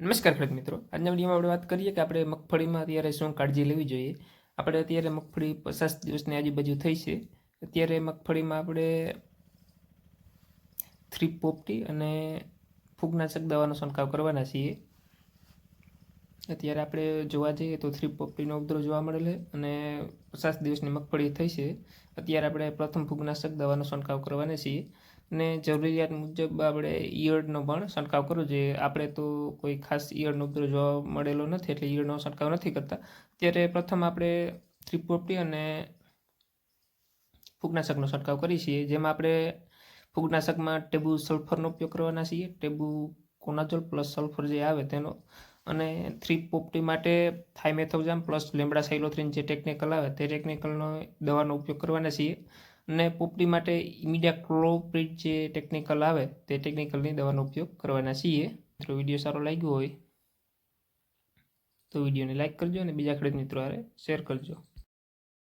નમસ્કાર ખેડૂત મિત્રો, આજના વિડીયોમાં આપણે વાત કરીએ કે આપણે મગફળીમાં અત્યારે શું કાળજી લેવી જોઈએ. આપણે અત્યારે મગફળી 50 દિવસની આજુબાજુ થઈ છે. અત્યારે મગફળીમાં આપણે થ્રીપ પોપટી અને ફૂગનાશક દવાનો છંટકાવ કરવાના છીએ. અત્યારે આપણે જોવા જઈએ તો થ્રીપ પોપટીનો ઉપદ્રવ જોવા મળેલ છે અને 50 દિવસની મગફળી થઈ છે. અત્યારે આપણે પ્રથમ ફૂગનાશક દવાનો છંટકાવ કરવાના છીએ અને જરૂરિયાત મુજબ આપણે ઈયળનો પણ છંટકાવ કરવો જોઈએ. આપણે તો કોઈ ખાસ ઈયળનો ઉપદ્રવ જોવા મળેલો નથી એટલે ઈયળનો છંટકાવ નથી કરતા. અત્યારે પ્રથમ આપણે થ્રીપ પોપટી અને ફૂગનાશકનો છંટકાવ કરીએ છીએ, જેમાં આપણે ફૂગનાશકમાં ટેબુ સલ્ફરનો ઉપયોગ કરવાના છીએ, ટેબુ કોનાઝોલ પ્લસ સલ્ફર જે આવે તેનો, અને થ્રીપ પોપટી માટે થાઇમેથોક્ઝામ પ્લસ લેમ્બડા સાયલોથ્રીન જે ટેકનિકલ આવે તે ટેકનિકલનો દવાનો ઉપયોગ કરવાના છીએ. અને પોપટી માટે ઇમિડાક્લોપ્રિડ જે ટેકનિકલ આવે તે ટેકનિકલની દવાનો ઉપયોગ કરવાના છીએ. મિત્રો વિડીયો સારો લાગ્યો હોય તો વિડીયોને લાઇક કરજો અને બીજા ખેડૂત મિત્રો હારે શેર કરજો.